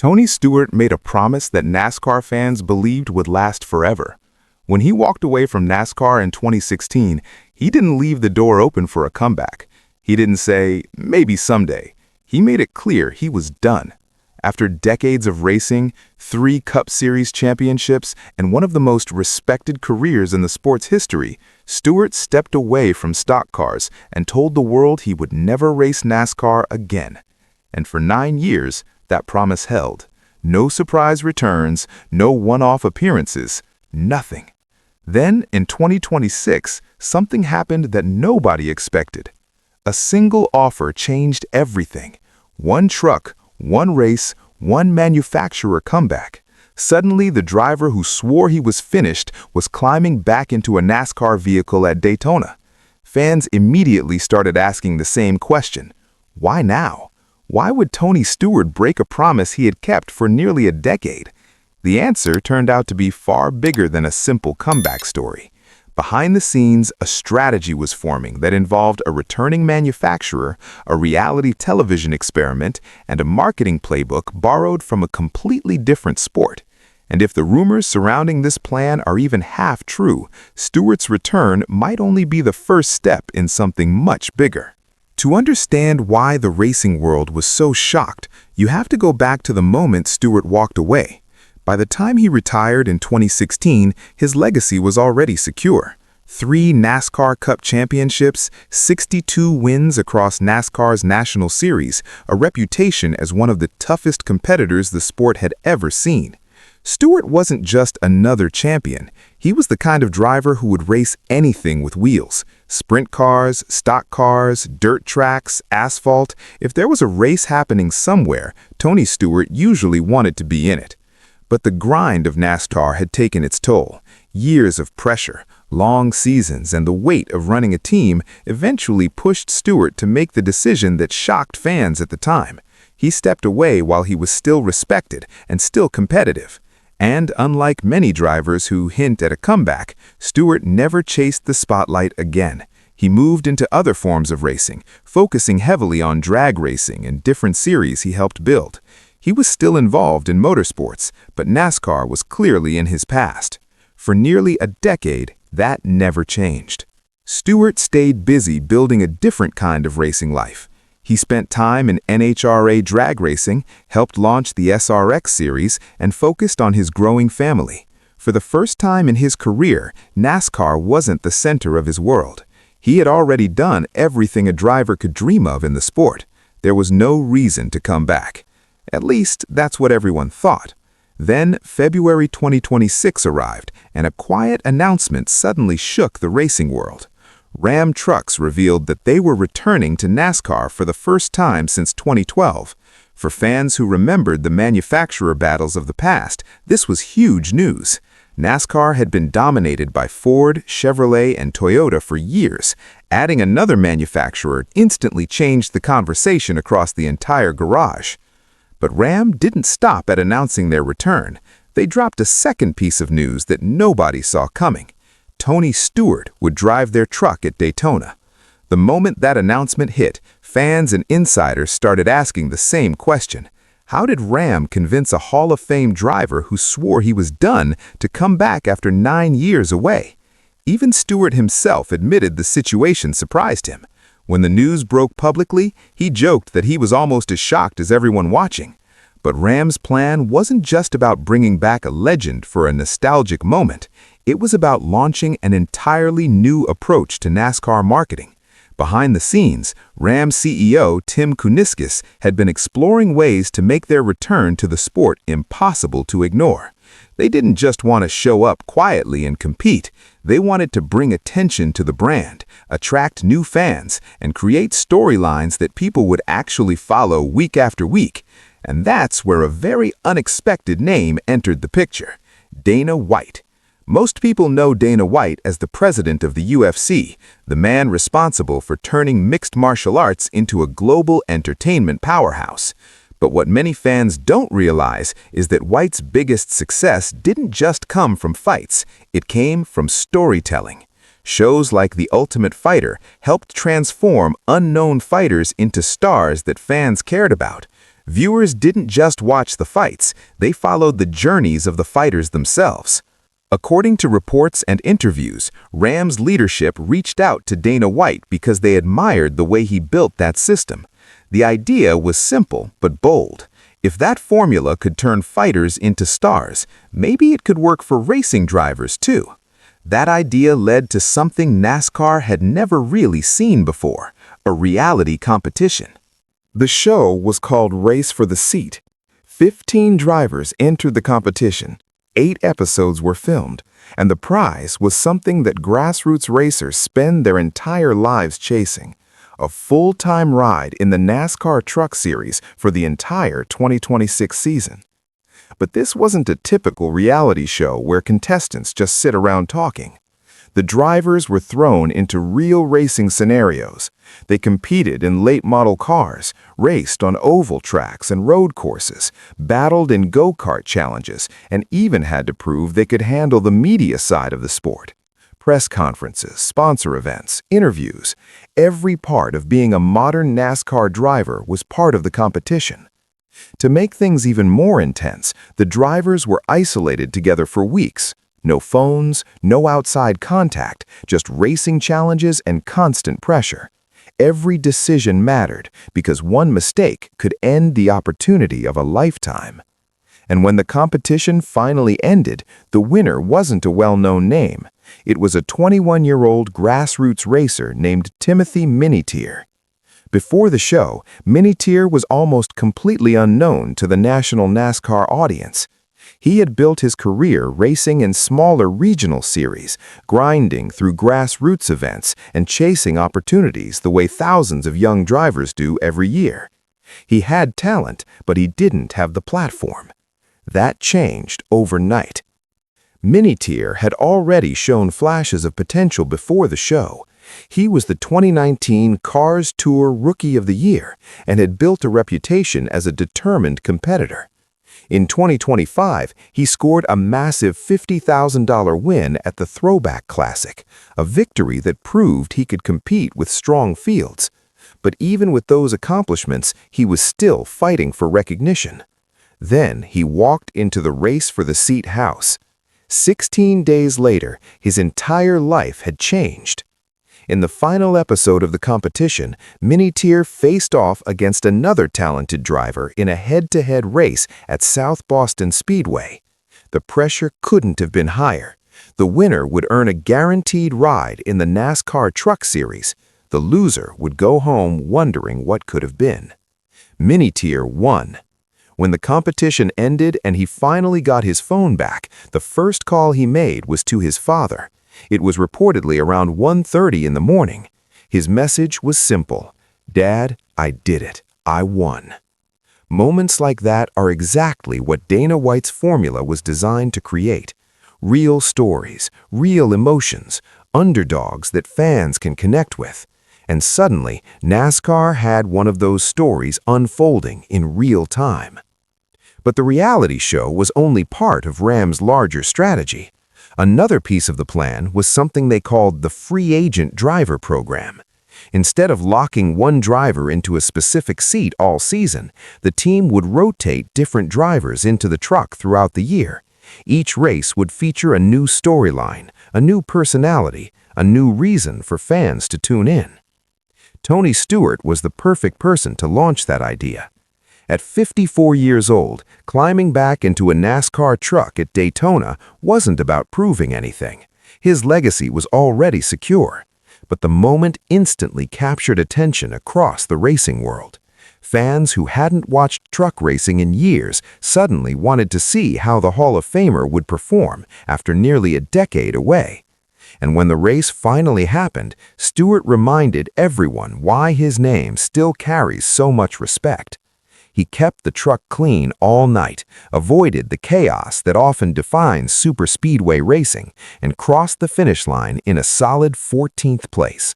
Tony Stewart made a promise that NASCAR fans believed would last forever. When he walked away from NASCAR in 2016, he didn't leave the door open for a comeback. He didn't say, maybe someday. He made it clear he was done. After decades of racing, 3 Cup Series championships, and one of the most respected careers in the sport's history, Stewart stepped away from stock cars and told the world he would never race NASCAR again. And for 9 years, that promise held. No surprise returns, no one-off appearances, nothing. Then, in 2026, something happened that nobody expected. A single offer changed everything. One truck, one race, one manufacturer comeback. Suddenly, the driver who swore he was finished was climbing back into a NASCAR vehicle at Daytona. Fans immediately started asking the same question. Why now? Why would Tony Stewart break a promise he had kept for nearly a decade? The answer turned out to be far bigger than a simple comeback story. Behind the scenes, a strategy was forming that involved a returning manufacturer, a reality television experiment, and a marketing playbook borrowed from a completely different sport. And if the rumors surrounding this plan are even half true, Stewart's return might only be the first step in something much bigger. To understand why the racing world was so shocked, you have to go back to the moment Stewart walked away. By the time he retired in 2016, his legacy was already secure. 3 NASCAR Cup championships, 62 wins across NASCAR's National Series, a reputation as one of the toughest competitors the sport had ever seen. Stewart wasn't just another champion. He was the kind of driver who would race anything with wheels. Sprint cars, stock cars, dirt tracks, asphalt. If there was a race happening somewhere, Tony Stewart usually wanted to be in it. But the grind of NASCAR had taken its toll. Years of pressure, long seasons, and the weight of running a team eventually pushed Stewart to make the decision that shocked fans at the time. He stepped away while he was still respected and still competitive. And unlike many drivers who hint at a comeback, Stewart never chased the spotlight again. He moved into other forms of racing, focusing heavily on drag racing and different series he helped build. He was still involved in motorsports, but NASCAR was clearly in his past. For nearly a decade, that never changed. Stewart stayed busy building a different kind of racing life. He spent time in NHRA drag racing, helped launch the SRX series, and focused on his growing family. For the first time in his career, NASCAR wasn't the center of his world. He had already done everything a driver could dream of in the sport. There was no reason to come back. At least, that's what everyone thought. Then, February 2026 arrived, and a quiet announcement suddenly shook the racing world. Ram Trucks revealed that they were returning to NASCAR for the first time since 2012. For fans who remembered the manufacturer battles of the past, this was huge news. NASCAR had been dominated by Ford, Chevrolet, and Toyota for years. Adding another manufacturer instantly changed the conversation across the entire garage. But Ram didn't stop at announcing their return. They dropped a second piece of news that nobody saw coming. Tony Stewart would drive their truck at Daytona. The moment that announcement hit, fans and insiders started asking the same question. How did Ram convince a Hall of Fame driver who swore he was done to come back after 9 years away? Even Stewart himself admitted the situation surprised him. When the news broke publicly, he joked that he was almost as shocked as everyone watching. But Ram's plan wasn't just about bringing back a legend for a nostalgic moment. It was about launching an entirely new approach to NASCAR marketing. Behind the scenes, Ram CEO Tim Kuniskis had been exploring ways to make their return to the sport impossible to ignore. They didn't just want to show up quietly and compete. They wanted to bring attention to the brand, attract new fans, and create storylines that people would actually follow week after week. And that's where a very unexpected name entered the picture: Dana White. Most people know Dana White as the president of the UFC, the man responsible for turning mixed martial arts into a global entertainment powerhouse. But what many fans don't realize is that White's biggest success didn't just come from fights, it came from storytelling. Shows like The Ultimate Fighter helped transform unknown fighters into stars that fans cared about. Viewers didn't just watch the fights, they followed the journeys of the fighters themselves. According to reports and interviews, Ram's leadership reached out to Dana White because they admired the way he built that system. The idea was simple but bold. If that formula could turn fighters into stars, maybe it could work for racing drivers too. That idea led to something NASCAR had never really seen before, a reality competition. The show was called Race for the Seat. 15 drivers entered the competition. 8 episodes were filmed, and the prize was something that grassroots racers spend their entire lives chasing: a full-time ride in the NASCAR Truck Series for the entire 2026 season. But this wasn't a typical reality show where contestants just sit around talking. The drivers were thrown into real racing scenarios. They competed in late-model cars, raced on oval tracks and road courses, battled in go-kart challenges, and even had to prove they could handle the media side of the sport. Press conferences, sponsor events, interviews. Every part of being a modern NASCAR driver was part of the competition. To make things even more intense, the drivers were isolated together for weeks. No phones, no outside contact, just racing challenges and constant pressure. Every decision mattered because one mistake could end the opportunity of a lifetime. And when the competition finally ended, the winner wasn't a well-known name. It was a 21-year-old grassroots racer named Timothy Minitier. Before the show, Minitier was almost completely unknown to the national NASCAR audience. He had built his career racing in smaller regional series, grinding through grassroots events and chasing opportunities the way thousands of young drivers do every year. He had talent, but he didn't have the platform. That changed overnight. Minitier had already shown flashes of potential before the show. He was the 2019 Cars Tour Rookie of the Year and had built a reputation as a determined competitor. In 2025, he scored a massive $50,000 win at the Throwback Classic, a victory that proved he could compete with strong fields. But even with those accomplishments, he was still fighting for recognition. Then he walked into the Race for the Seat house. 16 days later, his entire life had changed. In the final episode of the competition, Minitier faced off against another talented driver in a head-to-head race at South Boston Speedway. The pressure couldn't have been higher. The winner would earn a guaranteed ride in the NASCAR Truck Series. The loser would go home wondering what could have been. Minitier won. When the competition ended and he finally got his phone back, the first call he made was to his father. It was reportedly around 1:30 in the morning. His message was simple: "Dad, I did it. I won." Moments like that are exactly what Dana White's formula was designed to create. Real stories, real emotions, underdogs that fans can connect with. And suddenly, NASCAR had one of those stories unfolding in real time. But the reality show was only part of Ram's larger strategy. Another piece of the plan was something they called the free agent driver program. Instead of locking one driver into a specific seat all season, the team would rotate different drivers into the truck throughout the year. Each race would feature a new storyline, a new personality, a new reason for fans to tune in. Tony Stewart was the perfect person to launch that idea. At 54 years old, climbing back into a NASCAR truck at Daytona wasn't about proving anything. His legacy was already secure. But the moment instantly captured attention across the racing world. Fans who hadn't watched truck racing in years suddenly wanted to see how the Hall of Famer would perform after nearly a decade away. And when the race finally happened, Stewart reminded everyone why his name still carries so much respect. He kept the truck clean all night, avoided the chaos that often defines superspeedway racing, and crossed the finish line in a solid 14th place.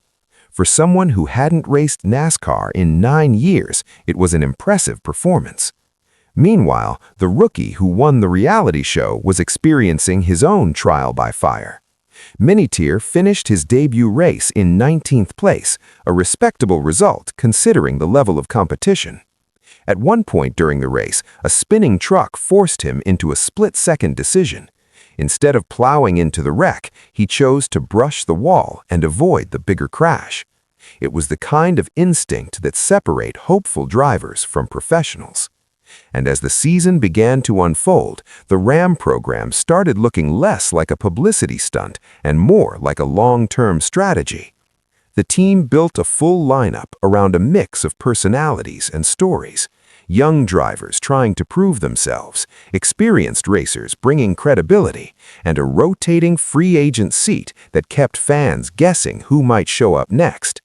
For someone who hadn't raced NASCAR in 9 years, it was an impressive performance. Meanwhile, the rookie who won the reality show was experiencing his own trial by fire. Minitier finished his debut race in 19th place, a respectable result considering the level of competition. At one point during the race, a spinning truck forced him into a split-second decision. Instead of plowing into the wreck, he chose to brush the wall and avoid the bigger crash. It was the kind of instinct that separates hopeful drivers from professionals. And as the season began to unfold, the Ram program started looking less like a publicity stunt and more like a long-term strategy. The team built a full lineup around a mix of personalities and stories. Young drivers trying to prove themselves, experienced racers bringing credibility, and a rotating free agent seat that kept fans guessing who might show up next.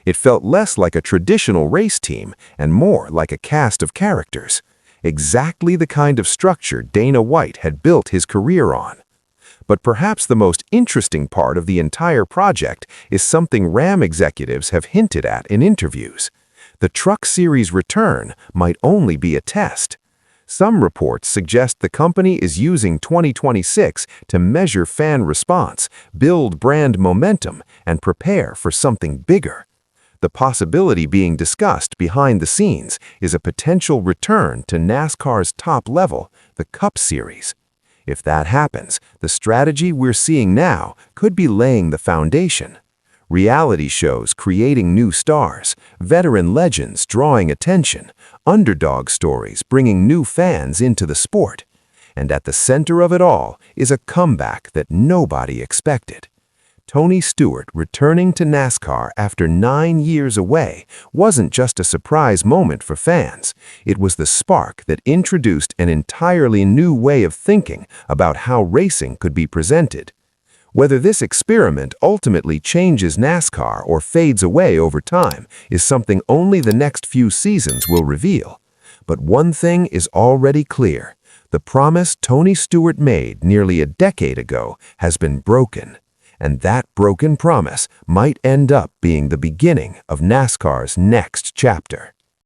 It felt less like a traditional race team and more like a cast of characters, exactly the kind of structure Dana White had built his career on. But perhaps the most interesting part of the entire project is something Ram executives have hinted at in interviews. The Truck Series return might only be a test. Some reports suggest the company is using 2026 to measure fan response, build brand momentum, and prepare for something bigger. The possibility being discussed behind the scenes is a potential return to NASCAR's top level, the Cup Series. If that happens, the strategy we're seeing now could be laying the foundation. Reality shows creating new stars, veteran legends drawing attention, underdog stories bringing new fans into the sport. And at the center of it all is a comeback that nobody expected. Tony Stewart returning to NASCAR after 9 years away wasn't just a surprise moment for fans. It was the spark that introduced an entirely new way of thinking about how racing could be presented. Whether this experiment ultimately changes NASCAR or fades away over time is something only the next few seasons will reveal. But one thing is already clear. The promise Tony Stewart made nearly a decade ago has been broken. And that broken promise might end up being the beginning of NASCAR's next chapter.